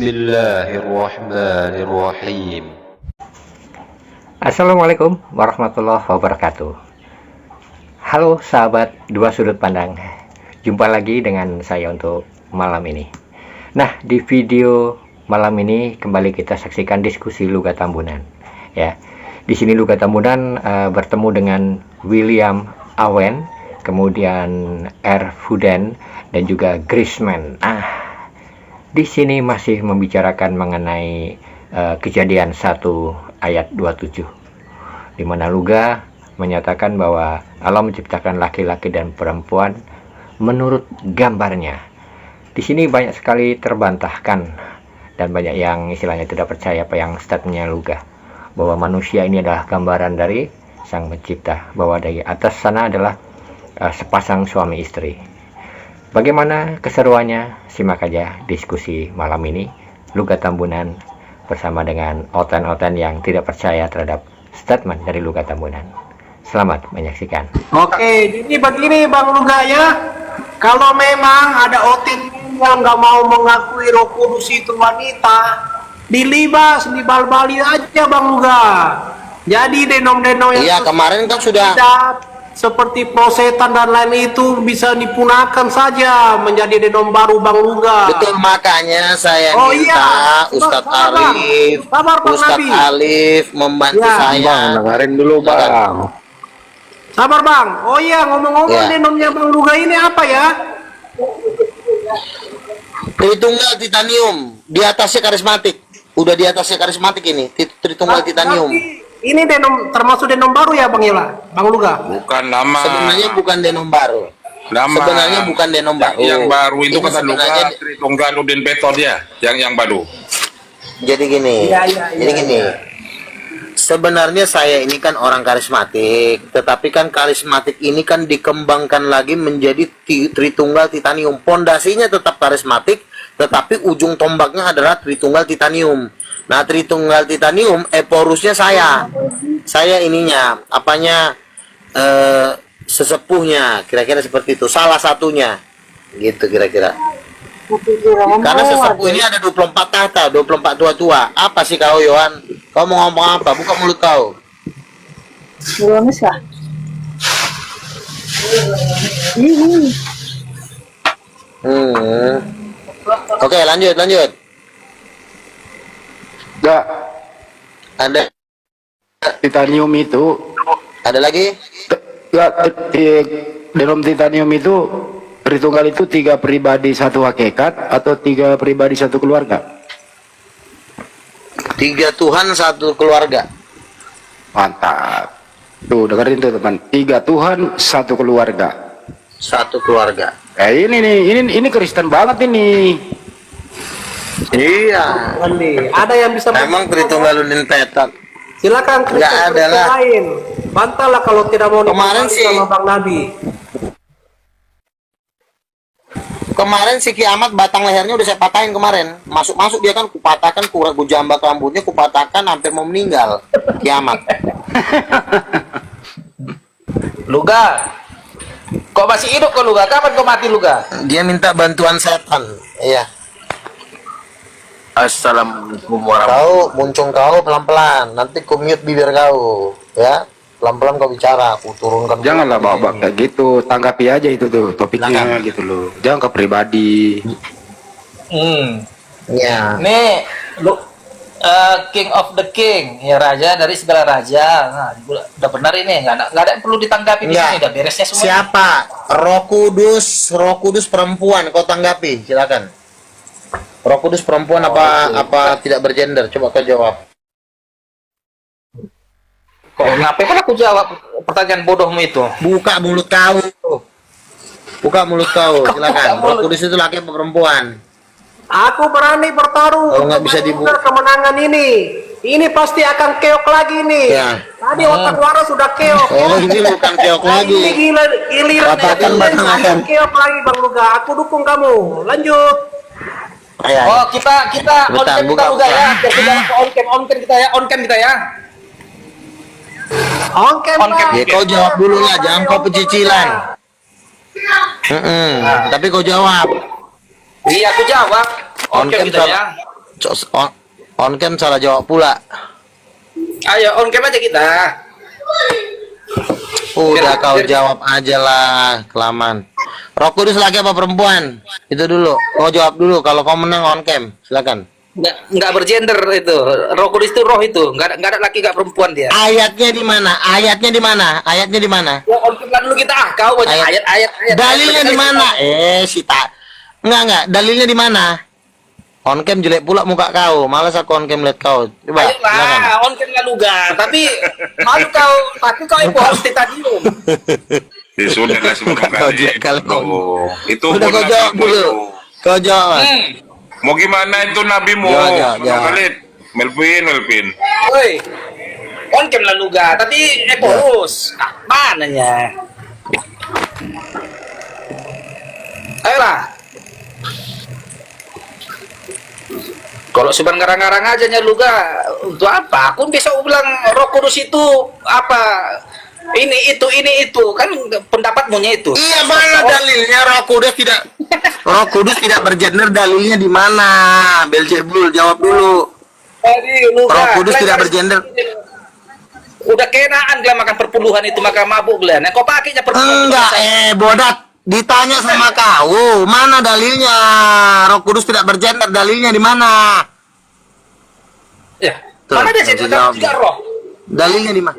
Bismillahirrahmanirrahim. Assalamualaikum warahmatullahi wabarakatuh. Halo sahabat Dua Sudut Pandang, jumpa lagi dengan saya untuk malam ini. Nah, di video malam ini kembali kita saksikan diskusi Luga Tambunan. Ya, di sini Luga Tambunan bertemu dengan William Awen, kemudian R. Fuden, dan juga Griezmann. Di sini masih membicarakan mengenai kejadian 1 ayat 27, di mana Luga menyatakan bahwa Allah menciptakan laki-laki dan perempuan menurut gambarnya. Di sini banyak sekali terbantahkan dan banyak yang istilahnya tidak percaya apa yang statementnya Luga, bahwa manusia ini adalah gambaran dari Sang Pencipta, bahwa dari atas sana adalah sepasang suami istri. Bagaimana keseruannya? Simak aja diskusi malam ini Luga Tambunan bersama dengan oten-oten yang tidak percaya terhadap statement dari Luga Tambunan. Selamat menyaksikan. Oke, jadi begini Bang Luga ya. Kalau memang ada oten yang nggak mau mengakui Roh Kudus itu wanita, dilibas, dibal-bali aja Bang Luga. Jadi denom-denom yang iya kemarin kan sudah seperti prosetan dan lain itu bisa dipunahkan saja menjadi denom baru Bang Luga. betul, makanya saya minta Ustadz Alif, Ustadz Alif membantu saya. Bang, dengerin dulu Bang. Sabar Bang. Oh iya, ngomong-ngomong denomnya Bang Luga ini apa ya? Tritunggal titanium, di atasnya karismatik. Udah di atasnya karismatik ini, Tritunggal titanium. Ini denom termasuk denom baru ya Bang Ila, Bang Luga? Bukan nama. Sebenarnya bukan denom baru. Nama. Sebenarnya bukan denom baru. Yang baru itu ini kata Luga Tritunggal Udin Peto dia, yang baru. Jadi gini. Jadi gini. Sebenarnya saya ini kan orang karismatik, tetapi kan karismatik ini kan dikembangkan lagi menjadi Tritunggal titanium. Pondasinya tetap karismatik, tetapi ujung tombaknya adalah Tritunggal titanium. Nah, Tritunggal titanium porusnya saya ininya apanya sesepuhnya, kira-kira seperti itu, salah satunya gitu kira-kira. Karena sesepuh ini ada 24 tahta, 24 tua-tua. Apa sih kau Yohan? Kau mau ngomong apa? Buka mulut kau. Oke, lanjut. Enggak, Ada titanium itu ada lagi? enggak, denom titanium itu Tritunggal itu 3 pribadi 1 hakikat atau 3 pribadi 1 keluarga? 3 Tuhan 1 keluarga. Mantap. Tuh, dengerin tuh teman. 3 Tuhan 1 keluarga. 1 keluarga. Ini nih, ini Kristen banget ini. Iya. Ada yang bisa Emang Tritunggal Udin Peto. silakan Nggak ada lah. lain. Bantahlah kalau tidak mau Kemarin dipercaya sih- sama Bang Nabi. Kemarin si Kiamat batang lehernya udah saya patahin kemarin. Masuk dia kan kupatahkan, kujambak rambutnya, kupatahkan hampir mau meninggal. Kiamat. Luga, kok masih hidup kok Luga? Kapan kau mati Luga? Dia minta bantuan setan. Iya. Assalamualaikum warahmatullahi Kau muncung kau pelan-pelan. Nanti ku mute bibir kau, ya. Pelan-pelan kau bicara, aku turunkan. Janganlah bawa kayak gitu, tanggapi aja itu tuh topiknya gitu loh. Jangan ke pribadi. Ya. Nih, King of the King, ya raja dari segala raja. Nah, udah benar ini, nggak ada yang perlu ditanggapi di sini, udah beresnya semua. Siapa? Roh Kudus perempuan, kau tanggapi, silakan. Roh Kudus perempuan apa tidak bergender? Coba kau jawab. Kok ngapain aku jawab pertanyaan bodohmu itu? Buka mulut kau. Buka mulut kau, silakan. Roh Kudus itu laki apa perempuan? Aku berani bertaruh Kalau nggak bisa untuk kemenangan ini. Ini pasti akan keok lagi nih. Ya. Tadi otak waras sudah keok. Oh, ini bukan keok lagi. Ini giliran Katakan batang leher. keok lagi Bang Luga. Aku dukung kamu. Lanjut. Ya. Oh, kita on cam kita Luga ya. Biar kita on cam kita ya, on cam kita ya. Oke, On cam. Ya, kau jawab dulu lah, jangan kau pecicilan. Tapi kau jawab. Iya, aku jawab. On Oke cam kita sama- ya. On cam salah jawab pula. Ayo on cam aja kita. Udah kau jawab aja lah, kelamaan. Roh Kudus laki apa perempuan? Itu dulu. Kau jawab dulu kalau kau menang on cam. Silakan. Nggak bergender itu. Roh Kudus itu roh itu. Nggak ada laki nggak perempuan dia. Ayatnya di mana? Ayatnya di mana? Ayatnya di mana? Ya on cam dulu kita. Kau banyak ayat. Dalilnya di mana? Si tak. Enggak. Dalilnya di mana? On cam jelek pula muka kau. Malas aku on cam lihat kau. Coba. Ayolah, on cam nggak luga. Tapi malu kau. Tapi kau yang host di stadium. Sudah lah sebelum kali. Itu udah kau jawab dulu. Kau jawab. Mau gimana itu nabimu? Khalid, Melvin. Woi, on cam lah luga. Tapi host. Mananya? Ayolah. Kalau sebenarnya ngarang-ngarang aja nyaluga untuk apa? Aku besok bilang Roh Kudus itu apa? Ini itu kan pendapatmu itu. Iya, mana dalilnya Roh Kudus tidak bergender, dalilnya di mana? Belzebul jawab dulu. Roh Kudus tidak bergender. Udah kenaan gila makan perpuluhan itu, makan mabuk gila. Nah, kau pakainya perpuluhan. Enggak, bodat. Ditanya sama kau, mana dalilnya? Roh Kudus tidak bergender, dalilnya di mana? Ya, Tuh, mana dia juga roh? Dalilnya di mana?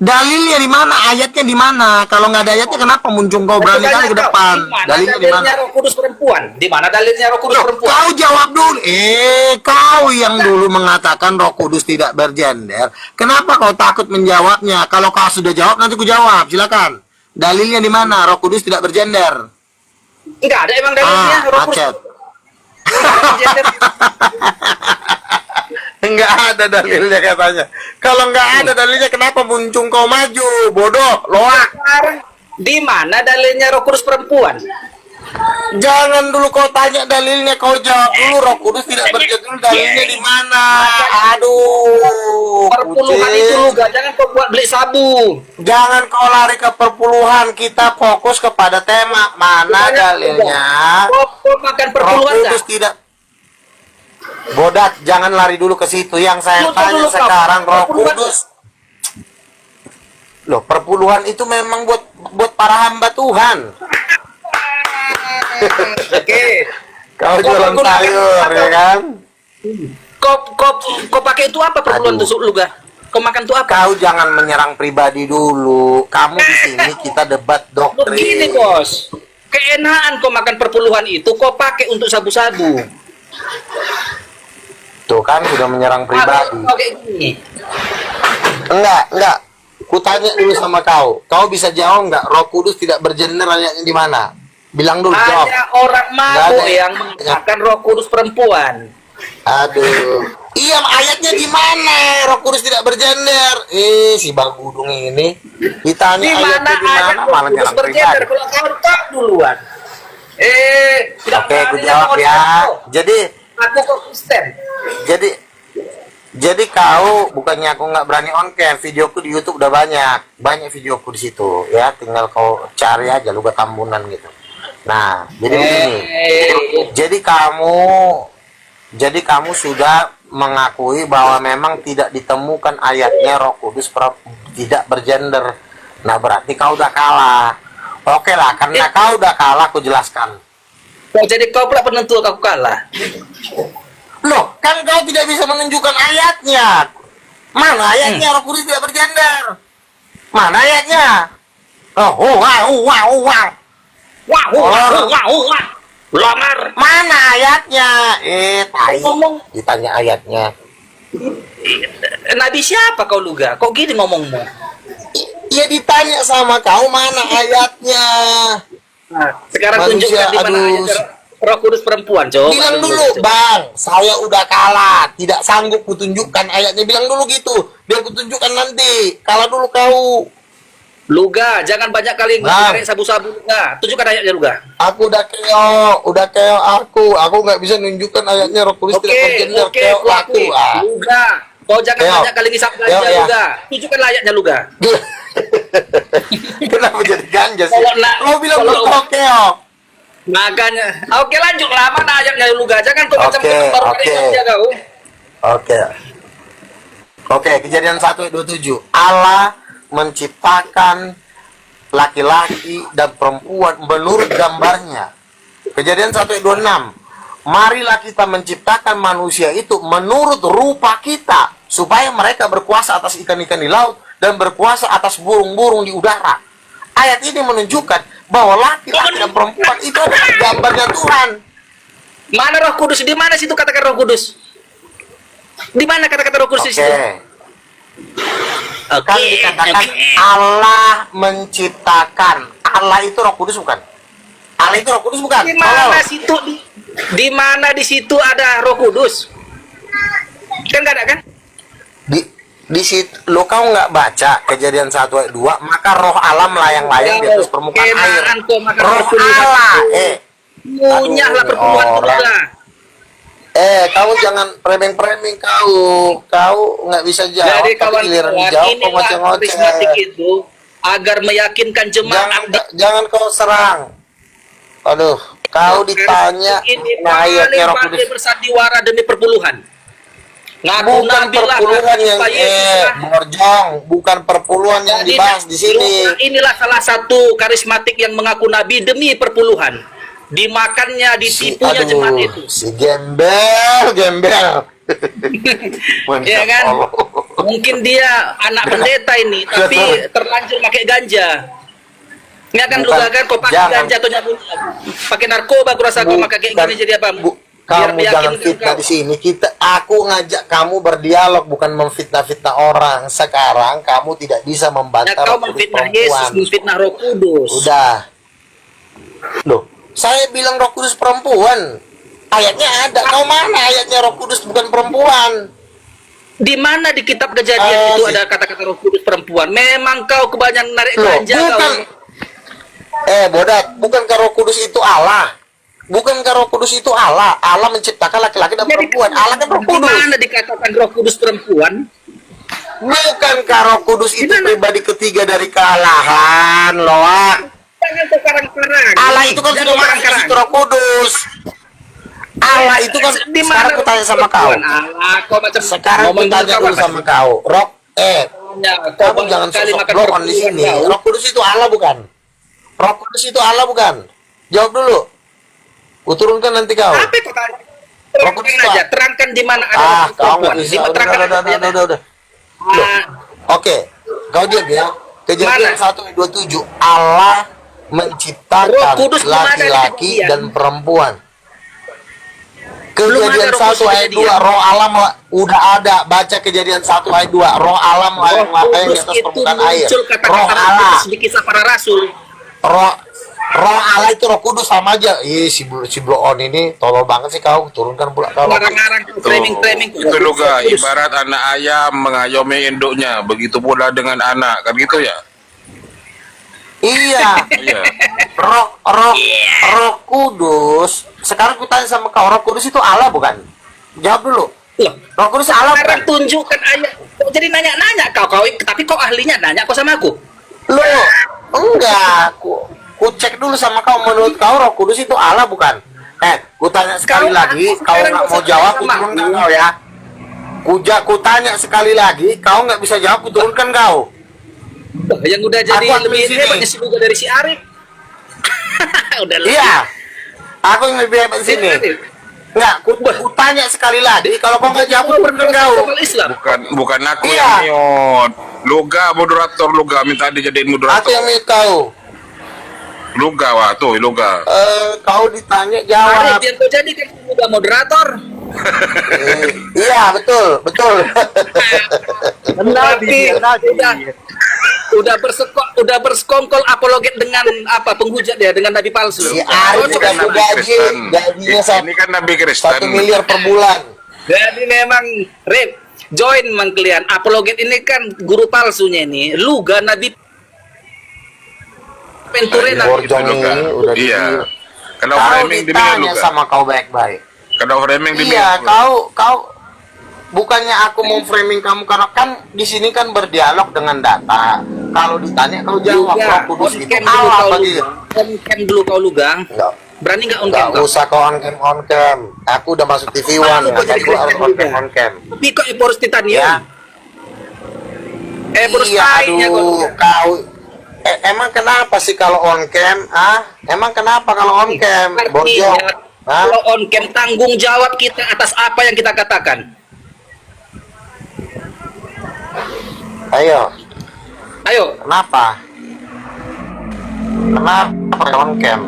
Dalilnya di mana? Ayatnya di mana? Kalau nggak ada ayatnya, kenapa muncul kau berani kali ke depan? Dalilnya di mana? Roh Kudus perempuan. Di mana dalilnya Roh Kudus perempuan? Kau jawab dulu. Kau yang dulu mengatakan Roh Kudus tidak bergender. Kenapa kau takut menjawabnya? Kalau kau sudah jawab, nanti ku jawab. Silakan. Dalilnya di mana? Roh Kudus tidak bergender. Enggak ada emang dalilnya Roh Kudus. Enggak ada dalilnya katanya. Kalau enggak ada dalilnya, kenapa muncul kau maju? Bodoh, loak. Di mana dalilnya Roh Kudus perempuan? Jangan dulu kau tanya dalilnya, kau jawab dulu. Roh Kudus tidak bergender, dalilnya di mana? Aduh, Perpuluhan itu juga, jangan kau buat beli sabu. Jangan kau lari ke perpuluhan, kita fokus kepada tema. Mana dalilnya? Kau makan Roh perpuluhan Kudus tidak. Bodat, jangan lari dulu ke situ. Yang saya tanya sekarang, Roh Kudus. Loh, perpuluhan itu memang buat para hamba Tuhan. Oke. Kau jualan sayur, ya kan? Kau pakai itu apa perpuluhan tusuk lu ga? Kau makan itu apa? Kau jangan menyerang pribadi dulu. Kamu di sini kita debat doktrin. Begini bos, keenaan kau makan perpuluhan itu kau pakai untuk sabu-sabu. Tuh kan sudah menyerang pribadi. Oke gini. Enggak. Ku tanya dulu sama kau. Kau bisa jawab enggak? Roh Kudus tidak bergender, ayatnya di mana? Bilang dulu, jawab. Ada orang mabuk yang mengatakan Roh Kudus perempuan. Aduh. Iya, ayatnya di mana? Roh Kudus tidak bergender. Si Bagudung ini ditanya Di mana ayatnya di ayat mana, Roh malah Kudus nyerang bergender? pribadi. Kalau kau tak duluan. Oke, aku jawab ya. Aku kok Kristen. Jadi kau, bukannya aku nggak berani on cam, videoku di YouTube udah banyak videoku di situ ya, tinggal kau cari aja Luga Tambunan gitu. Nah, jadi begini. Jadi kamu sudah mengakui bahwa memang tidak ditemukan ayatnya Roh Kudus tidak bergender. Nah, berarti kau udah kalah. Oke lah, karena kau udah kalah, aku jelaskan. Oh, jadi kau pula penentu aku kalah. Loh, kan kau tidak bisa menunjukkan ayatnya. Mana ayatnya Roh Kudus tidak bergender? Mana ayatnya? Lamar. Mana ayatnya? Tai. Ditanya ayatnya. Nabi siapa kau Luga? Kok gini ngomongmu? Ya ditanya sama kau mana ayatnya. Nah, sekarang Manusia, tunjukkan di mana ayat Roh Kudus perempuan, coba. Bilang dulu, Bang, saya udah kalah, tidak sanggup kutunjukkan ayatnya. Bilang dulu gitu, biar kutunjukkan nanti. Kalah dulu kau. Luga, jangan banyak kali ngomongin sabu-sabu Luga. Tunjukkan ayatnya Luga. Aku udah keo aku nggak bisa nunjukkan ayatnya Roh Kudus tidak bergender, keo aku. Luga, kau jangan banyak kali ngisap ganja Luga. Tunjukkan ayatnya Luga. Kenapa jadi ganja sih? Kau bilang kalau kau keo. Makanya, oke lanjut lah, mana ayatnya Luga? Jangan kau macam baru aja kau. Oke, Kejadian 1 ayat 27. Allah menciptakan laki-laki dan perempuan menurut gambarnya. Kejadian 1 ayat 26. Marilah kita menciptakan manusia itu menurut rupa kita, supaya mereka berkuasa atas ikan-ikan di laut dan berkuasa atas burung-burung di udara. Ayat ini menunjukkan bahwa laki-laki dan perempuan itu adalah gambarnya Tuhan. Mana Roh Kudus? Di mana situ katakan Roh Kudus? Di mana kata-kata Roh Kudus di situ? Kan dikatakan Allah menciptakan. Allah itu Roh Kudus bukan? Allah itu Roh Kudus bukan? Di mana situ? Di mana di situ ada Roh Kudus? Kan nggak ada kan? Di situ lo kau nggak baca Kejadian 1 ayat 2, maka roh Allah melayang-layang di atas permukaan air. Roh Allah, munyahlah perempuan juga. Kau jangan preming-preming kau nggak bisa jawab. Jadi kawan-kawan, inilah karismatik itu agar meyakinkan jemaat. Jangan kau serang. Aduh, kau ditanya ayatnya Roh Kudus. Bersandiwara demi perpuluhan. Bukan perpuluhan yang Borjong, bukan perpuluhan yang dibahas di sini. Inilah salah satu karismatik yang mengaku nabi demi perpuluhan. Dimakannya, ditipunya jemaat itu. Si gembel. Ya kan? Mungkin dia anak pendeta ini, tapi terlanjur pakai ganja. Ya kan, lu kan kok pakai ganja atau pakai narkoba, kurasa kau pakai kayak gini jadi apa? Kamu jangan fitnah di sini. Aku ngajak kamu berdialog, bukan memfitnah-fitnah orang. Sekarang kamu tidak bisa membantah Roh Kudus memfitnah Yesus, memfitnah Roh Kudus. Udah. Loh, saya bilang Roh Kudus perempuan. Ayatnya ada. Kau mana ayatnya Roh Kudus bukan perempuan? Di mana di kitab Kejadian itu ada kata-kata Roh Kudus perempuan? Memang kau kebanyakan narik ganja kau. Bodat, bukankah Roh Kudus itu Allah? Bukankah Roh Kudus itu Allah? Allah menciptakan laki-laki dan perempuan. Allah kan Roh Kudus. Di mana dikatakan Roh Kudus perempuan? Bukankah Roh Kudus itu pribadi ketiga dari kealahan, Loa? Jangan sekarang-karang. Allah itu kan sudah masuk situ Roh Kudus. Allah itu kan, sekarang aku tanya sama kau. Sekarang aku tanya dulu sama kau. Kamu jangan sosok blokon di sini. Roh Kudus itu Allah bukan? Roh Kudus itu Allah bukan? Jawab dulu. Kuturunkan nanti kau. Apa kau tanya? Terangkan aja, terangkan di mana ada kau nggak bisa. Udah. Oke, kau diam ya. Kejadian 1:27, Allah menciptakan laki-laki dan perempuan. Kejadian 1 ayat 2, roh alam udah ada. Baca Kejadian 1 ayat 2, roh alam melayang di atas permukaan air. Roh Allah di kisah para rasul. Roh Allah itu Roh Kudus sama aja. Si bloon ini tolol banget sih kau. Turunkan pula kau. Framing. Itu juga ibarat anak ayam mengayomi induknya. Begitu pula dengan anak, kan gitu ya? Iya. Roh Kudus. Sekarang aku tanya sama kau, Roh Kudus itu Allah bukan? Jawab dulu. Roh Kudus Allah bukan? Tunjukkan ayat. Jadi nanya-nanya kau, tapi kau ahlinya nanya kau sama aku. Loh, enggak. Ku cek dulu sama kau, menurut kau Roh Kudus itu Allah bukan? Ku tanya sekali lagi, kau nggak mau jawab, ku turunkan kau ya. Ku tanya sekali lagi, kau nggak bisa jawab, ku turunkan kau. Yang udah jadi lebih hebatnya si Luga dari si Arif. Iya, aku yang lebih hebat di sini. Enggak, ku tanya sekali lagi, kalau kau nggak jawab, ku turunkan kau. Bukan aku yang mute. Luga moderator, Luga minta dijadiin moderator. Aku yang mute kau. Luga Luga. Kau ditanya jawab. Arif, yang kau jadi kan Luga moderator. Iya, betul. Udah bersekongkol apologet dengan apa penghujat ya, dengan nabi palsu. Si Arif juga gajinya ini kan nabi Kristen. 1 miliar per bulan. Jadi memang Rip, join mang kalian. Apologet ini kan guru palsunya ini. Luga nabi Penturena. Borjong ini udah iya. Kalau kau framing ditanya sama kau baik-baik. Kalau framing iya, kau bukannya aku mau framing kamu, karena kan di sini kan berdialog dengan data. Kalau ditanya kau jawab. Roh Kudus itu Allah bagi. Kan dulu kau Luga. Berani nggak on Nggak cam? usah kau on cam. Aku udah masuk TV One. Aku jadi Aku harus Kristen on cam. Tapi kok Eborus Titanium? Ya. Eborus Iya, lainnya aduh, kau. Emang kenapa sih kalau on cam? Emang kenapa kalau on cam? Borjong. Kalau on cam tanggung jawab kita atas apa yang kita katakan. Ayo, Ayo. Kenapa on cam?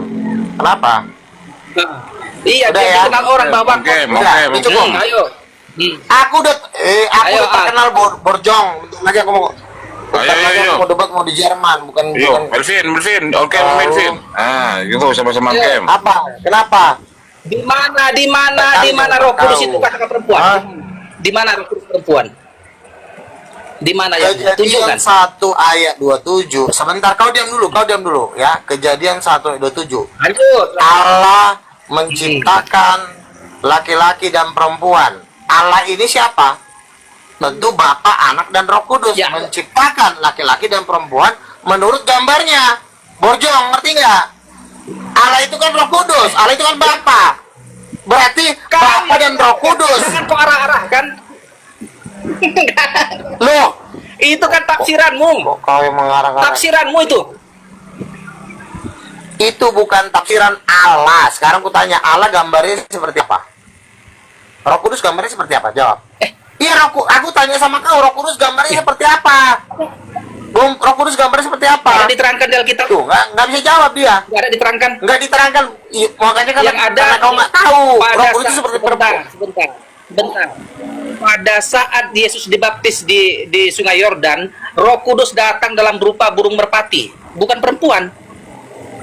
Kenapa? Iya, Udah biar ya? dikenal orang bahwa Udah, cukup. Ayo. Aku udah Ayo, terkenal Borjong. Bentar lagi aku mau Ayo. mau debat mau di Jerman, bukan Yo, Melvin, oke Melvin. Gitu sama-sama Ayo. Kem. apa? Kenapa? Di mana Roh Kudus itu katakan perempuan? Di mana Roh Kudus perempuan? Di mana ya? Kejadian Tunjukkan. 1 ayat 27. Sebentar, kau diam dulu ya. Kejadian 1 ayat 27. Lanjut. Allah menciptakan laki-laki dan perempuan. Allah ini siapa? Tentu Bapa, Anak, dan Roh Kudus. Ya. Menciptakan laki-laki dan perempuan menurut gambarnya. Borjong, ngerti nggak? Allah itu kan Roh Kudus. Allah itu kan Bapa. Berarti Bapa dan Roh Kudus. Jangan kok arah-arahkan. Loh, Itu kan tafsiranmu. kok kau yang mengarang-arang? Tafsiranmu itu. Itu bukan tafsiran Allah. Sekarang ku tanya, Allah gambarnya seperti apa? Roh Kudus gambarnya seperti apa? Jawab. Iya, aku tanya sama kau, Roh Kudus gambarnya seperti apa? Roh Kudus gambarnya seperti apa? Nggak ada diterangkan di Alkitab. Tuh, nggak bisa jawab dia. Nggak ada diterangkan. Nggak diterangkan. Makanya kan Yang ada karena kau nggak tahu. Roh Kudus itu seperti perempuan. Sebentar. Pada saat Yesus dibaptis di Sungai Yordan, Roh Kudus datang dalam berupa burung merpati, bukan perempuan.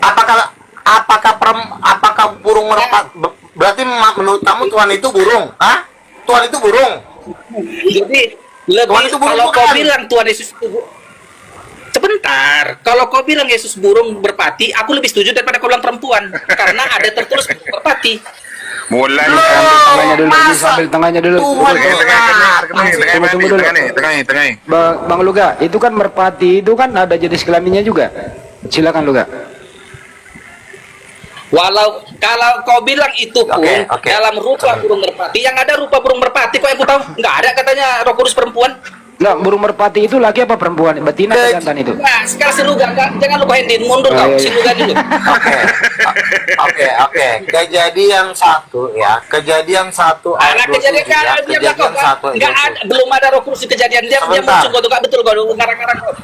Apakah burung merpati? Berarti menurut kamu Tuhan itu burung? Tuhan itu burung? Jadi Tuhan itu burung kalau kau bukan? bilang Tuhan Yesus itu sebentar, kalau kau bilang Yesus burung merpati, aku lebih setuju daripada kau bilang perempuan, karena ada tertulis merpati. Mulai Tengahnya dulu, Masa? sambil tengahnya dulu. Tuhan Tunggu dulu. tengah. Bang Luga, itu kan merpati, itu kan ada jenis kelaminnya juga. Silakan Luga. Kalau kau bilang itu pun Oke. dalam rupa burung merpati, yang ada rupa burung merpati, kok yang ku tahu nggak ada katanya Roh Kudus perempuan. Enggak, burung merpati itu laki apa perempuan? Betina atau jantan itu? Nah, sekarang si Lugan, jangan lupa Hendin, mundur kau, si Lugan dulu. Oke. Kejadian 1 ya. Kejadian 1 Anak ayat 27 kejadian ya. kan, dia bilang kok, nggak ada, belum ada Roh Kudus di kejadian, dia Sebentar. muncul kau tuh nggak betul kau, ngarang-ngarang kau.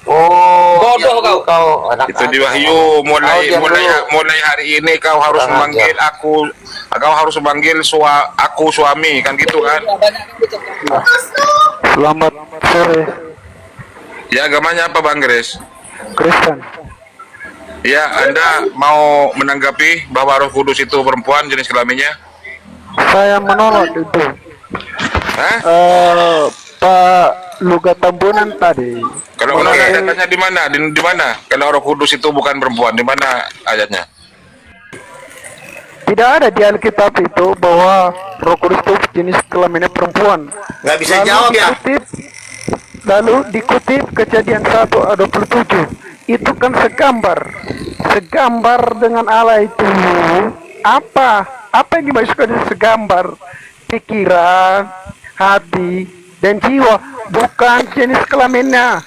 ya, Bodoh kau. anak Itu di Wahyu mulai hari ini kau harus Tenang, memanggil aku, kau harus memanggil aku suami kan gitu kan? Selamat sore, Ya agamanya apa Bang Grace? Kristen. Ya Anda mau menanggapi bahwa Roh Kudus itu perempuan jenis kelaminnya? Saya menolak itu. Hah? Pak Luga Tambunan tadi. Kalau ayatnya di mana? Di mana? Kalau Roh Kudus itu bukan perempuan, di mana ayatnya? Tidak ada di Alkitab itu bahwa Roh Kudus itu jenis kelaminnya perempuan. Nggak bisa jawab ya. Lalu dikutip kejadian 1 ayat 27. Itu kan segambar dengan Allah itu. Apa yang dimaksudkan dengan segambar? Pikiran, hati, dan jiwa, bukan jenis kelaminnya.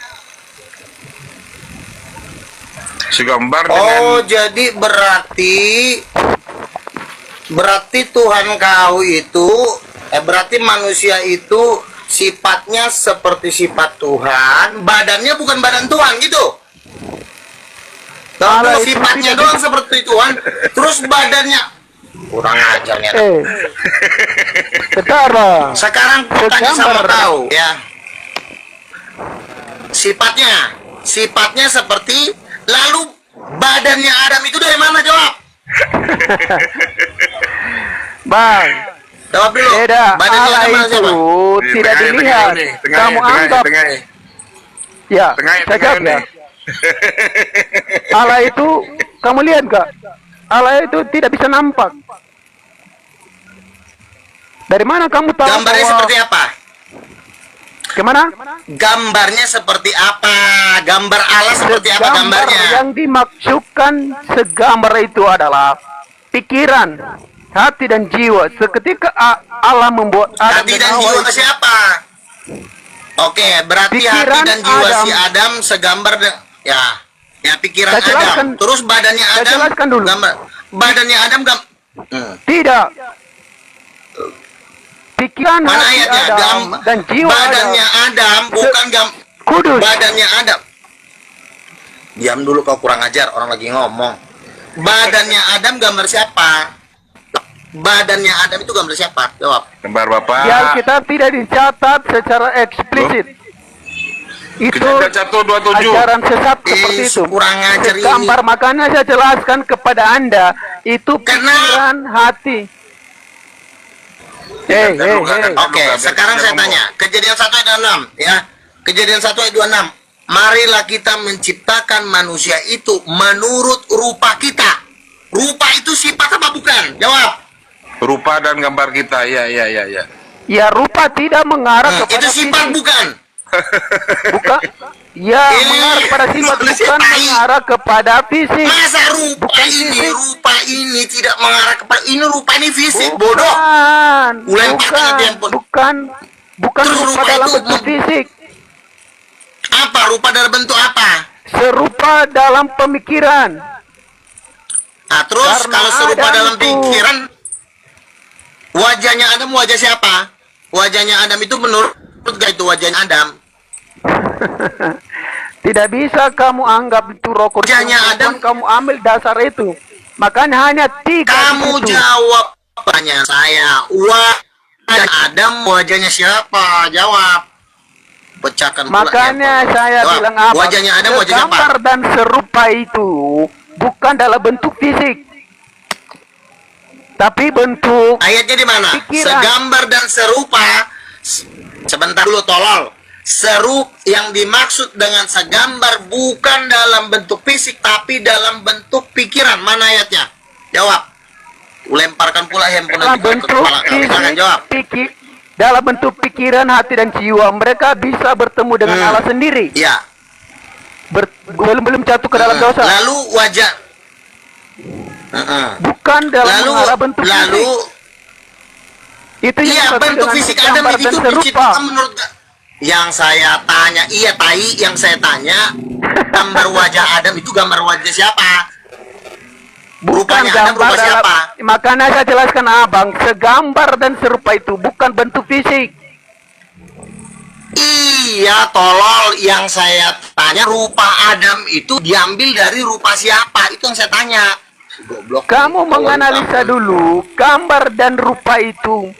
Segambar dengan Jadi berarti Tuhan kau itu berarti manusia itu sifatnya seperti sifat Tuhan, badannya bukan badan Tuhan gitu. Kalau sifatnya doang seperti Tuhan, terus badannya kurang ajar nih. Sekarang Sekarang tanya sama kau ya. Sifatnya seperti, lalu badannya Adam itu dari mana, jawab? Bang, Jawab dulu. beda. Badannya Allah Adam mana, itu siapa? tidak dilihat. Kamu anggap, ya, saya jawab ya. Allah itu, kamu lihat gak? Allah itu tidak bisa nampak. Dari mana kamu tahu Gambarnya bahwa seperti apa? Gimana? Gambarnya seperti apa? Gambar Allah seperti apa gambarnya? Yang dimaksudkan segambar itu adalah pikiran, hati dan jiwa. Seketika Allah membuat Adam Hati dan jiwa itu. siapa? Oke, berarti Pikiran hati dan jiwa Adam. si Adam segambar ya. Ya pikiran Saya jelaskan. Adam. Terus badannya Saya Adam jelaskan dulu. gambar. Badannya Adam Tidak. Pikiran, Mana hati ayatnya? Adam dan jiwa Badannya Adam bukan kudus. badannya Adam. Diam dulu, kau kurang ajar, orang lagi ngomong. Badannya Adam gambar siapa? Badannya Adam itu gambar siapa? Jawab. Gambar Bapak. Yang kita tidak dicatat secara eksplisit. Itu Kita 127. ajaran sesat seperti itu. Kurang ajar ini. Gambar, makanya saya jelaskan kepada Anda. Itu pikiran, hati. Oke, sekarang saya tanya. Kejadian 1 ayat 26 ya. Kejadian 1 ayat 26. Marilah kita menciptakan manusia itu menurut rupa kita. Rupa itu sifat apa bukan? Jawab. Rupa dan gambar kita. Ya. Ya, rupa tidak mengarah kepada Itu sifat fisik. bukan? Bukan. Ya, mengarah kepada sifat, bukan mengarah kepada fisik. Masa rupa Bukan ini, fisik. rupa ini tidak mengarah kepada ini, rupa ini fisik, bodoh. Bukan. Lemparkan nanti handphone. Bukan Terus rupa rupa dalam itu bentuk fisik. Apa? Rupa dalam bentuk apa? Serupa dalam pemikiran. Nah, terus Karena kalau serupa Adam dalam itu- pikiran, wajahnya Adam wajah siapa? Wajahnya Adam itu menurut gak itu wajahnya Adam? Tidak bisa kamu anggap itu Roh Kudus. Wajahnya Adam. Kamu ambil dasar itu. Makanya hanya 3 Kamu di situ. jawab pertanyaan saya. Wajah Adam wajahnya siapa? Jawab. Pecahkan pula Makanya handphone. saya Jawab. bilang apa? Wajahnya Adam wajah siapa? Gambar dan serupa itu bukan dalam bentuk fisik, tapi bentuk Ayatnya di mana? pikiran. Segambar dan serupa. Sebentar dulu, tolol. Yang dimaksud dengan segambar bukan dalam bentuk fisik, tapi dalam bentuk pikiran. Mana ayatnya? Jawab. Lemparkan pula handphone dalam nanti ke bentuk kepala kamu. Jangan jawab. dalam bentuk pikiran, hati dan jiwa. Mereka bisa bertemu dengan Allah sendiri. Iya. Belum jatuh ke dalam dosa. Lalu wajah. Bukan dalam mengarah bentuk lalu fisik. Itu yang iya, disebut bentuk dengan fisik Adam gambar dan itu serupa. diciptakan menurut yang saya tanya. Iya, yang saya tanya, gambar wajah Adam itu gambar wajah siapa? Bukan Rupanya Adam gambar rupa siapa? Makanya saya jelaskan abang, segambar dan serupa itu bukan bentuk fisik. Iya, tolol. Yang saya tanya, rupa Adam itu diambil dari rupa siapa? Itu yang saya tanya. Goblok. Kamu menganalisa dulu, gambar dan rupa itu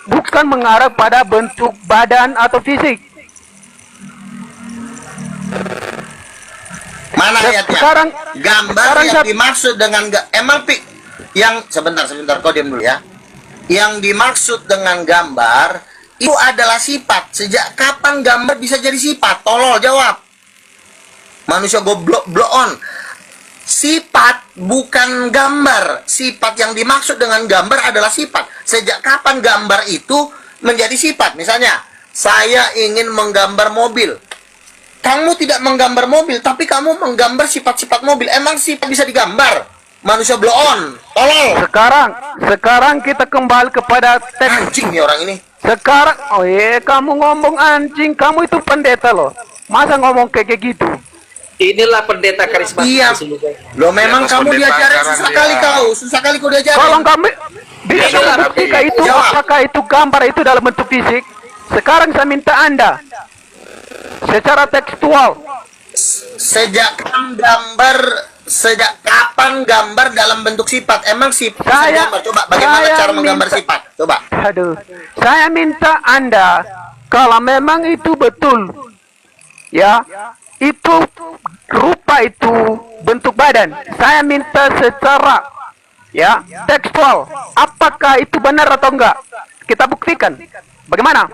bukan mengarah pada bentuk badan atau fisik. Mana ayatnya? Sekarang Gambar yang saya- dimaksud dengan yang sebentar kau diam dulu ya. Yang dimaksud dengan gambar itu adalah sifat. Sejak kapan gambar bisa jadi sifat? Tolol, jawab. Manusia goblok on. Sifat bukan gambar. Sifat yang dimaksud dengan gambar adalah sifat. Sejak kapan gambar itu menjadi sifat? Misalnya, saya ingin menggambar mobil. Kamu tidak menggambar mobil, tapi kamu menggambar sifat-sifat mobil. Emang sifat bisa digambar? Manusia blow on, tolol. Sekarang kita kembali kepada teks. Anjing nih orang ini. Sekarang, kamu ngomong anjing, kamu itu pendeta loh. Masa ngomong kayak gitu? Inilah pendeta karismatik. Iya. Lo memang Atas kamu pendeta diajarin sekarang susah dia. kali kau. Susah kali kau diajarin. Kalau kami bisa Iya, membuktikan tapi- itu, Jawab. apakah itu gambar itu dalam bentuk fisik? Sekarang saya minta Anda secara tekstual. Sejak kapan gambar dalam bentuk sifat? Emang sifat bisa Saya- digambar? Coba bagaimana saya cara menggambar minta- sifat? Coba. Aduh, saya minta Anda, kalau memang itu betul, ya, itu rupa itu bentuk badan. Saya minta secara, ya, tekstual. Apakah itu benar atau enggak? Kita buktikan. Bagaimana?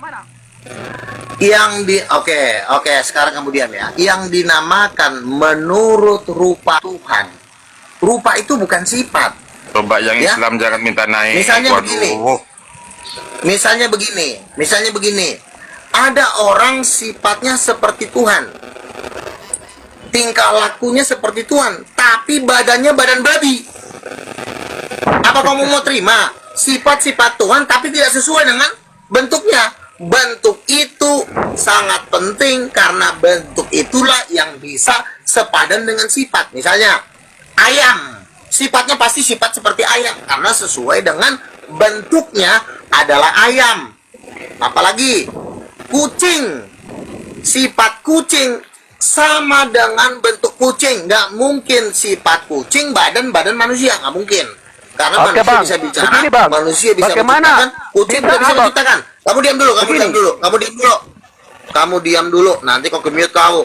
Oke, sekarang kemudian ya. Yang dinamakan menurut rupa Tuhan. Rupa itu bukan sifat. Coba yang Ya. Islam jangan minta naik. Misalnya Waduh. begini. Misalnya begini. Ada orang sifatnya seperti Tuhan, tingkah lakunya seperti Tuhan, tapi badannya badan babi. Apa kamu mau terima sifat-sifat Tuhan tapi tidak sesuai dengan bentuknya? Bentuk itu sangat penting karena bentuk itulah yang bisa sepadan dengan sifat. Misalnya ayam, sifatnya pasti sifat seperti ayam karena sesuai dengan bentuknya adalah ayam. Apalagi kucing, sifat kucing sama dengan bentuk kucing. Nggak mungkin sifat kucing badan manusia, nggak mungkin. Karena Oke, manusia Bang. bisa bicara, Begini, Bang. manusia bisa Bagaimana? menciptakan, kucing tidak bisa Abang. menciptakan. Kamu diam dulu, kamu Begini. diam dulu, kamu diam dulu. Kamu diam dulu, nanti kau ke-mute kau.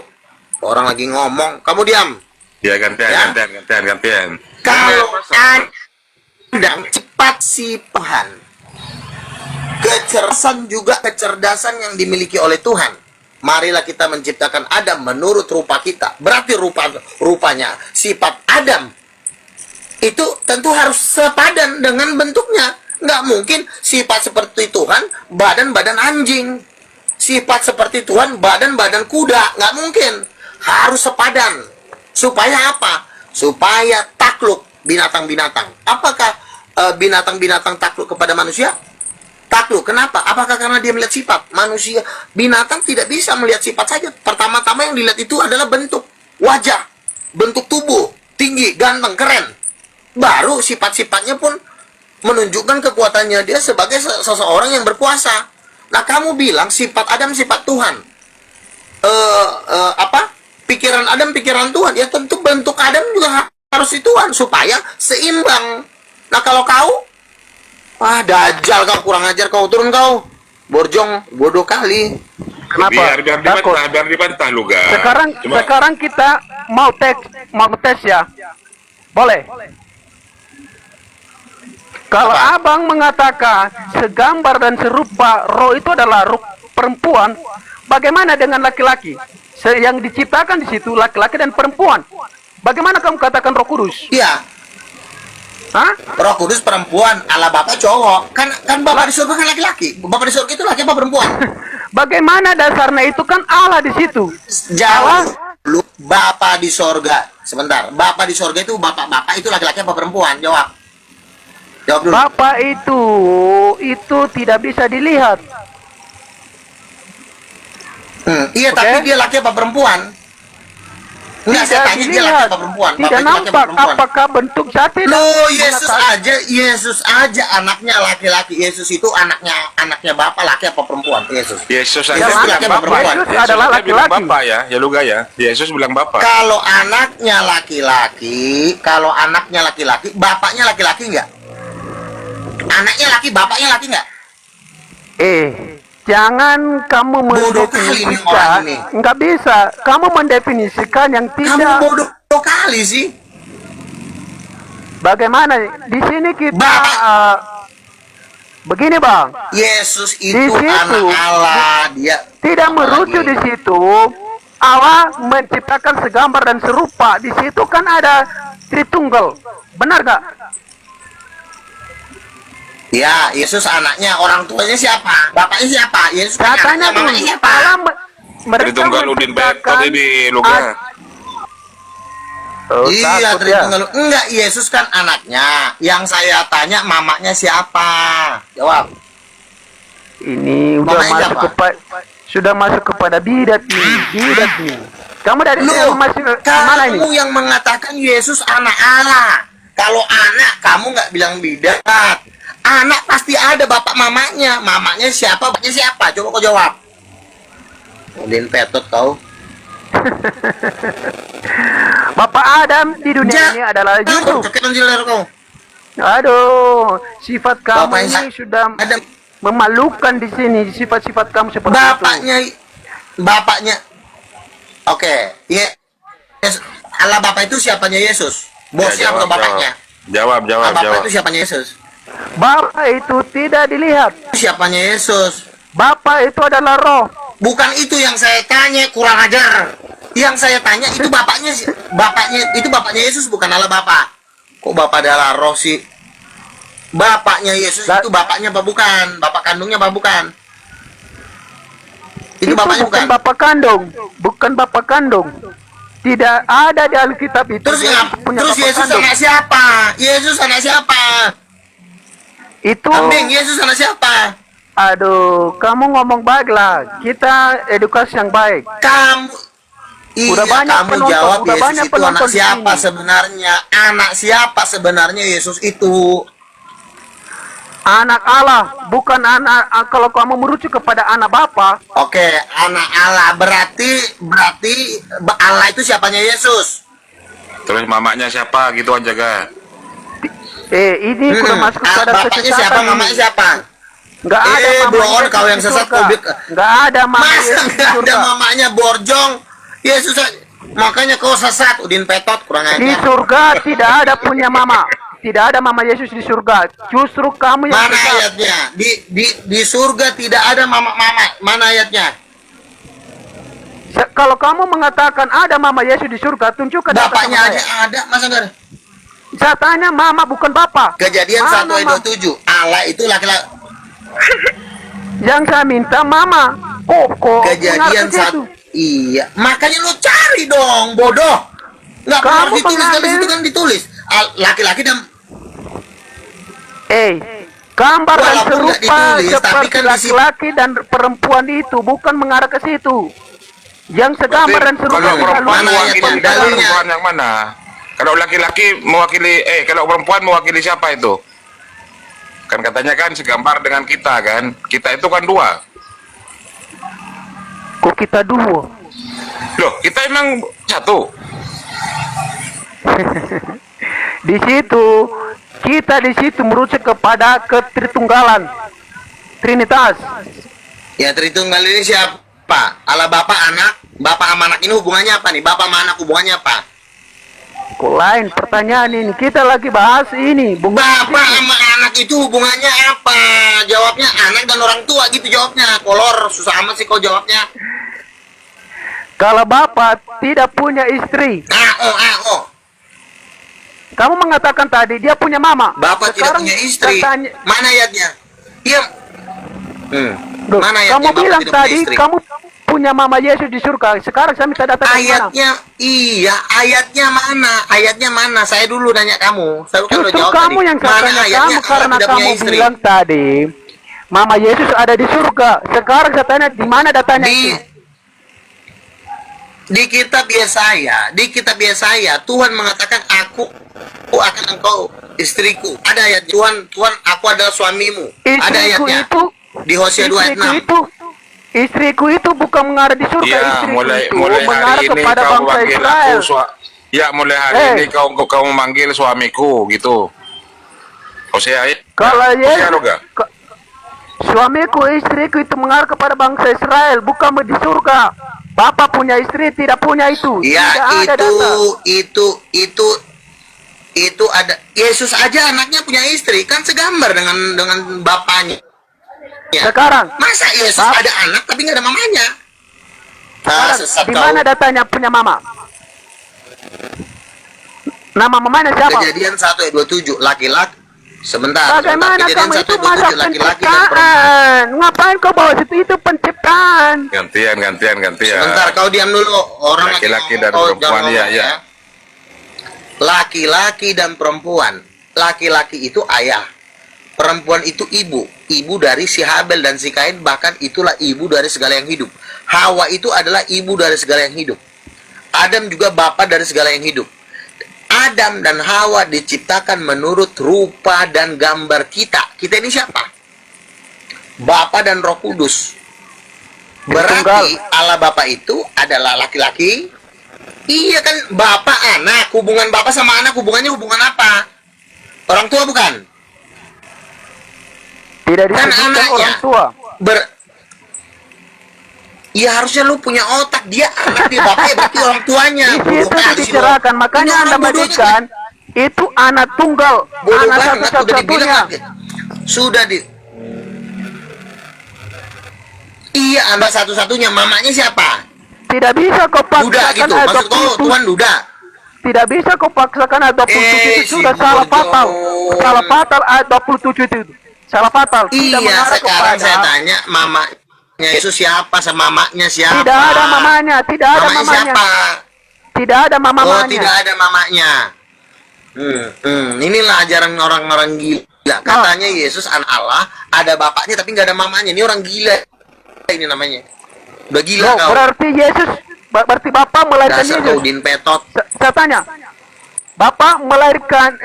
Orang lagi ngomong, kamu diam. Ya gantian, Ya. gantian. Kalau Adam cepat si Tuhan, kecerdasan juga kecerdasan yang dimiliki oleh Tuhan. Marilah kita menciptakan Adam menurut rupa kita. Berarti rupanya sifat Adam itu tentu harus sepadan dengan bentuknya. Nggak mungkin sifat seperti Tuhan badan anjing, sifat seperti Tuhan badan kuda. Nggak mungkin, harus sepadan. Supaya apa? Supaya takluk binatang-binatang. Apakah binatang-binatang takluk kepada manusia? Takluk. Kenapa? Apakah karena dia melihat sifat? Manusia, binatang tidak bisa melihat sifat saja. Pertama-tama yang dilihat itu adalah bentuk wajah, bentuk tubuh, tinggi, ganteng, keren. Baru sifat-sifatnya pun menunjukkan kekuatannya dia sebagai seseorang yang berkuasa. Nah, kamu bilang sifat Adam sifat Tuhan. Pikiran Adam pikiran Tuhan. Ya tentu bentuk Adam juga harus Tuhan supaya seimbang. Nah, kalau kau dajal, kau kurang ajar, kau turun kau. Borjong, bodoh kali. Kenapa? Biar Takut. dibantah lu, Ga. Sekarang kita mau tes ya. Boleh? Kalau abang mengatakan segambar dan serupa roh itu adalah roh perempuan, bagaimana dengan laki-laki? Yang diciptakan di situ laki-laki dan perempuan. Bagaimana kamu katakan Roh Kudus? Iya, Hah? Roh Kudus perempuan, Allah Bapa cowok. Kan Bapak di surga kan laki-laki. Bapak di surga itu laki apa perempuan? Bagaimana dasarnya itu kan Allah di situ. Jawab lu, Bapak di surga. Sebentar, Bapak di surga itu bapak itu laki-laki apa perempuan? Jawab. Jawab dulu. Bapak itu tidak bisa dilihat. Iya, Oke. tapi dia laki apa perempuan? Enggak, saya tanya dia laki apa perempuan? Tidak Bapak itu laki apa nampak perempuan? apakah bentuk zat itu. Loh, Yesus aja anaknya laki-laki. Yesus itu anaknya Bapak laki apa perempuan? Yesus. Yesus Yesus aja bilang bilang apa bapak. perempuan? Yesus Yesus adalah aja bilang laki-laki. bapak ya, ya lu Ga ya. Yesus bilang bapak. Kalau anaknya laki-laki, bapaknya laki-laki enggak? Anaknya laki, bapaknya laki enggak? Jangan kamu Bodoh kali nih orang ini. mendefinisikan, nggak bisa. Kamu mendefinisikan yang Kamu tidak. bodoh kali sih. Bagaimana? Di sini kita Bapak. begini bang, Yesus Di itu situ, anak Allah. Dia tidak merujuk Apalagi? di situ. Allah menciptakan segambar dan serupa. Di situ kan ada Tritunggal, benar nggak? Ya, Yesus anaknya, orang tuanya siapa? Bapaknya siapa? Yesus kan Katanya anaknya, mamanya siapa? Allah mereka Tritunggal Udin Betot menciptakan ini lu Ga. Iya, takut ya. Tritunggal. Enggak, Yesus kan anaknya. Yang saya tanya, mamanya siapa? Jawab. Ini Mamanya sudah masuk kepada bidat nih. Kamu dari sini Loh, masih mana ini? kamu yang mengatakan Yesus anak Allah. Kalau anak, kamu nggak bilang bidat. Anak pasti ada bapak mamanya. Mamanya siapa, bapaknya siapa? Coba kau jawab. Udin Petot kau. Bapak Adam di dunia ini adalah Yusuf. Ceketan jiler kau. Aduh, sifat kamu Bapaknya ini sudah Adam. memalukan di sini. Sifat-sifat kamu seperti Bapaknya. Oke. Allah Bapak itu siapanya Yesus? Bosnya atau bapaknya? Jawab. Bapak itu siapanya Yesus? itu. Bapak itu tidak dilihat. Siapanya Yesus? Bapak itu adalah roh. Bukan itu yang saya tanya, kurang ajar. Yang saya tanya itu bapaknya itu bapaknya Yesus, bukan Allah Bapa. Kok Bapak adalah roh sih? Bapaknya Yesus itu bapaknya apa bukan? Bapak kandungnya apa bukan? Itu bapaknya bukan? bapak kandung, bukan bapak kandung. Tidak ada di Alkitab itu. Terus punya terus bapak Yesus kandung. anak siapa? Yesus anak siapa? Itu. Kambing, Yesus anak siapa? Aduh, kamu ngomong baik lah. Kita edukasi yang baik. Kamu Udah iya, banyak kamu penonton, jawab udah Yesus banyak itu anak penonton di siapa sini. sebenarnya? Anak siapa sebenarnya Yesus itu? Anak Allah, bukan anak. Kalau kamu merujuk kepada anak Bapa, Oke, anak Allah berarti Allah itu siapanya Yesus. Terus mamanya siapa gitu aja ga? ini sudah masuk kepada Bapaknya siapa, kesesatan mamanya ini. siapa? Nggak ada mamanya Bohong Yesus kau yang di sesat surga. kau. Nggak ada mamanya Masa Yesus di nggak ada surga. mamanya Borjong? Yesus makanya kau sesat, Udin Petot kurang Di ajar. surga tidak ada punya mama. Tidak ada mama Yesus di surga. Justru kamu yang Mana sesat. ayatnya? Di surga tidak ada mama. Mana ayatnya? Kalau kamu mengatakan ada mama Yesus di surga, tunjukkan data Bapaknya sama aja saya. ada, masa enggak ada? Saya tanya mama bukan bapak. Kejadian Mana 1 ayat 27. Allah itu laki-laki. Yang saya minta mama. Kok Kejadian mengarah ke 1. situ? Iya, makanya lu cari dong, bodoh. Nggak pernah Kamu ditulis, kalau di mengambil- situ kan ditulis. Laki-laki dan Gambar dan Walaupun nggak serupa ditulis, tapi seperti kan di situ- laki-laki dan perempuan itu bukan mengarah ke situ. Yang segambar dan serupa Kalau selalu perempuan Mana mewakili ayat dalilnya? perempuan yang mana? Kalau laki-laki mewakili kalau perempuan mewakili siapa itu? Kan katanya kan segambar dengan kita kan. Kita itu kan dua. kok kita dua. Loh, kita emang satu. Di situ kita merujuk kepada ketritunggalan, Trinitas. ya Tritunggal ini siapa? Allah Bapa, Anak, Bapak sama anak ini hubungannya apa nih? Bapak sama anak hubungannya apa? Kok lain pertanyaan ini? Kita lagi bahas ini, bukan Bapak sama anak itu hubungannya apa? Jawabnya anak dan orang tua gitu jawabnya. Kolor, susah amat sih kau jawabnya. Kalau bapak tidak punya istri, Oh. kamu mengatakan tadi dia punya mama. Bapak tidak punya istri. saya tanya- Mana ayatnya? Iya. Loh, Mana ayatnya? kamu Bapak bilang tidak punya tadi istri? kamu punya mama Yesus di surga. Sekarang saya minta data dari mana? Ayatnya, iya, ayatnya mana? Ayatnya mana? Saya dulu nanya kamu. Saya kan udah Justru jawab kamu tadi. yang saya Mana tanya ayatnya kamu Allah karena tidak punya kamu istri? bilang tadi mama Yesus ada di surga. Sekarang saya tanya di mana datanya itu? Di kitab Yesaya, Tuhan mengatakan aku akan engkau istriku. Ada ayat Tuhan aku adalah suamimu. Ada Istriku ayatnya. itu Di Hosea 2 ayat 6. istriku itu bukan mengarah di surga. Ya, Istriku mulai itu hari mengarah ini kepada kau bangsa manggil Israel. aku ya, mulai hari Eh. ini kau memanggil suamiku gitu. Hosea Kalau Hosea lo Yesus, gak? suamiku, istriku itu mengarah kepada bangsa Israel, bukan di surga. Bapak punya istri, tidak punya itu. Ya, Tidak ada data. itu ada. Yesus aja anaknya punya istri, kan segambar dengan bapaknya. Ya. Sekarang, Masa Yesus ada anak tapi nggak ada mamanya? Sesat di kau. mana datanya punya mama? Nama mamanya siapa? Kejadian 1 ayat 27 laki-laki. Sebentar. Bagaimana Kejadian kamu 1 itu ayat masa 27 laki-laki dan perempuan. penciptaan? Ngapain kau bawa itu penciptaan? Gantian. Sebentar, kau diam dulu. Orang lagi Laki-laki ngomong, dan kau perempuan, jangan iya, ngomong, iya. ya. Laki-laki dan perempuan. Laki-laki itu ayah. Perempuan itu ibu. Ibu dari si Habel dan si Kain, bahkan itulah ibu dari segala yang hidup. Hawa itu adalah ibu dari segala yang hidup. Adam juga bapa dari segala yang hidup. Adam dan Hawa diciptakan menurut rupa dan gambar kita. Kita ini siapa? Bapa dan Roh Kudus. Berarti Allah Bapa itu adalah laki-laki. Iya kan, bapak anak. Hubungan bapak sama anak hubungannya hubungan apa? Orang tua bukan? Tidak Kan disebutkan anaknya. orang tua. Ya harusnya lu punya otak. Dia anak, dia bapaknya berarti orang tuanya. Di Bodoh situ kali sih lu. dicerahkan, makanya Ini Anda orang bodohnya berikan itu anak tunggal, bodoh anak banget, udah satu-satunya. dibilang. Sudah di. Iya, anak satu-satunya. Mamanya siapa? Tidak bisa kau Duda paksakan gitu. ayat Maksud kau 27. Tuhan duda. Tidak bisa kau paksakan ayat 27 itu si sudah salah bodoh. fatal. Salah fatal ayat 27 itu. Salah fatal. Tidak Iya, mengarah sekarang kepada saya tanya, mama Yesus siapa? Sama mamanya siapa? Tidak ada mamanya, tidak ada Mamanya mamanya. siapa? Tidak ada mamanya. Oh, tidak ada mamanya. Inilah ajaran orang-orang gila. Katanya Yesus anak Allah, ada bapaknya tapi nggak ada mamanya. Ini orang gila. Ini namanya. Udah gila Loh, kau. berarti Yesus, berarti Bapak melahirkan Dasar Yesus. kau Udin Petot. Saya tanya, Bapak melahirkan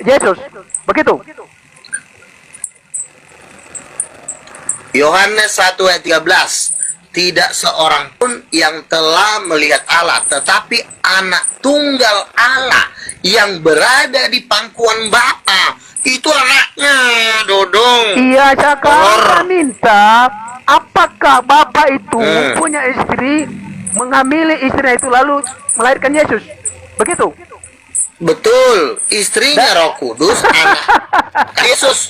Yesus, begitu? Yohanes 1 ayat 13. Tidak seorang pun yang telah melihat Allah, tetapi anak tunggal Allah yang berada di pangkuan Bapa. Itu anaknya, Dodong. Iya, sekarang saya minta, apakah Bapak itu Hmm. punya istri, menghamili istrinya itu lalu melahirkan Yesus? Begitu? Betul, istrinya Roh Kudus, anak Yesus.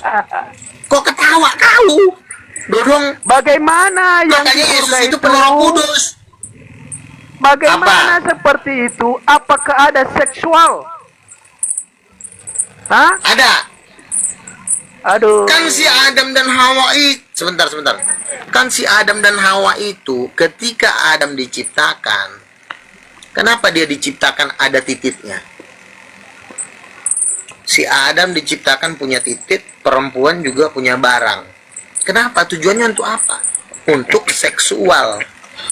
Kok ketawa kau? Dodong, Bagaimana yang makanya di Yesus surga itu penuh Roh Kudus. Bagaimana seperti itu? Apakah ada seksual? Hah? Ada. Aduh. Kan si Adam dan Hawa itu, sebentar. Kan si Adam dan Hawa itu ketika Adam diciptakan, kenapa dia diciptakan ada titiknya? Si Adam diciptakan punya titik, perempuan juga punya barang. Kenapa? Tujuannya untuk apa? Untuk seksual.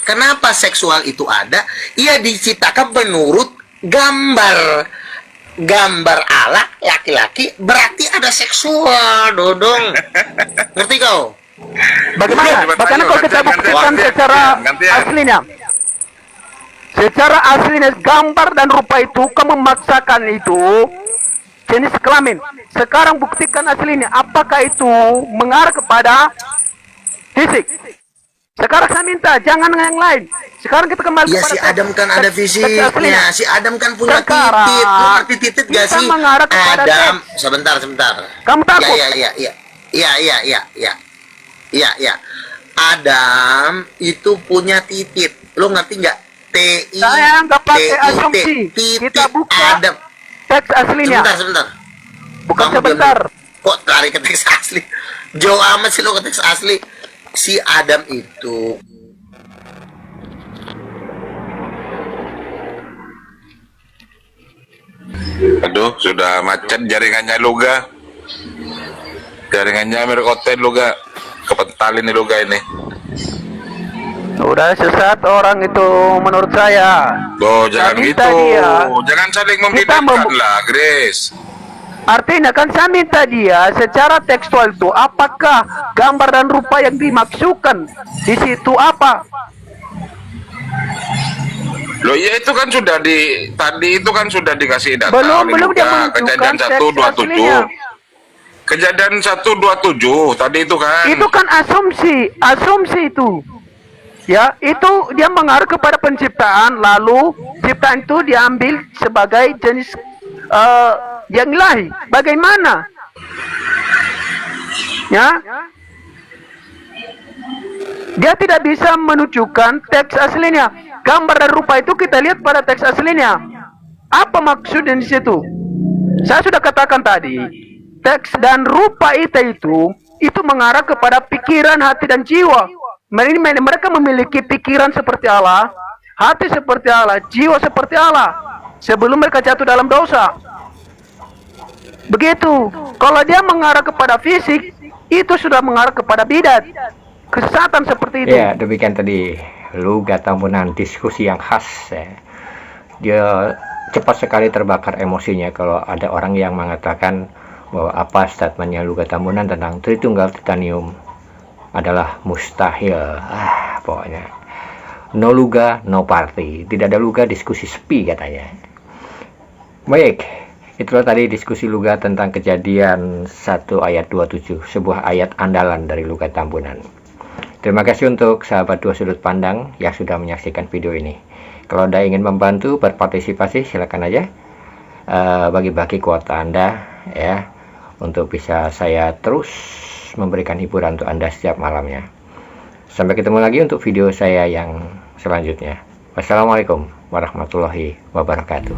Kenapa seksual itu ada? Ia diciptakan menurut gambar Allah, laki-laki, berarti ada seksual, Dodong. Ngerti kau? Bagaimana? Bagaimana kalau kita buktikan secara aslinya? Secara aslinya gambar dan rupa itu kamu memaksakan itu jenis kelamin. Sekarang buktikan aslinya. Apakah itu mengarah kepada fisik? Sekarang saya minta jangan yang lain. Sekarang kita kembali Ya kepada si Adam kan ada fisiknya. Si Adam kan punya Sekarang, titik. Lu ngerti titik gak kita sih? mengarah kepada Adam, teks. sebentar. Kamu takut? Iya. Adam itu punya titik. Lu ngerti nggak? TI. Saya nggak pakai asumsi. Titik Kita buka Adam. teks aslinya. Sebentar. Bukan Kamu sebentar. diam. Kok lari ke teks asli? Jauh amat sih lo ke teks asli. Si Adam itu Aduh, sudah macet jaringannya Luga. Jaringannya Mirkoten Luga. Kepentalin nih Luga ini. Udah sesat orang itu menurut saya. Loh, jangan Saya gitu. minta dia. Jangan saling Kita membidikkan lah, Grace. Artinya kan saya minta dia secara tekstual itu apakah gambar dan rupa yang dimaksudkan di situ apa? Loh, iya itu kan sudah tadi itu kan sudah dikasih data. Belum oleh dia Luga. menunjukkan Kejadian teks 127. aslinya. Kejadian 127 tadi itu kan. Itu kan asumsi itu. Ya, itu dia mengarah kepada penciptaan, lalu ciptaan itu diambil sebagai jenis yang ilahi. Bagaimana? Ya, dia tidak bisa menunjukkan teks aslinya. Gambar dan rupa itu kita lihat pada teks aslinya. Apa maksudnya di situ? Saya sudah katakan tadi, teks dan rupa itu mengarah kepada pikiran, hati dan jiwa. Mereka memiliki pikiran seperti Allah, hati seperti Allah, jiwa seperti Allah sebelum mereka jatuh dalam dosa. Begitu. Kalau dia mengarah kepada fisik, itu sudah mengarah kepada bidat, kesesatan seperti itu. Ya, demikian tadi Luga Tambunan, diskusi yang khas ya. Dia cepat sekali terbakar emosinya kalau ada orang yang mengatakan bahwa apa statementnya Luga Tambunan tentang Tritunggal Titanium adalah mustahil. Pokoknya no Luga, no party. Tidak ada Luga, diskusi sepi katanya. Baik, itulah tadi diskusi Luga tentang Kejadian 1 ayat 27, sebuah ayat andalan dari Luga Tambunan. Terima kasih untuk sahabat Dua Sudut Pandang yang sudah menyaksikan video ini. Kalau Anda ingin membantu berpartisipasi, silakan aja bagi-bagi kuota Anda ya, untuk bisa saya terus memberikan hiburan untuk Anda setiap malamnya. Sampai ketemu lagi untuk video saya yang selanjutnya. Wassalamualaikum warahmatullahi wabarakatuh.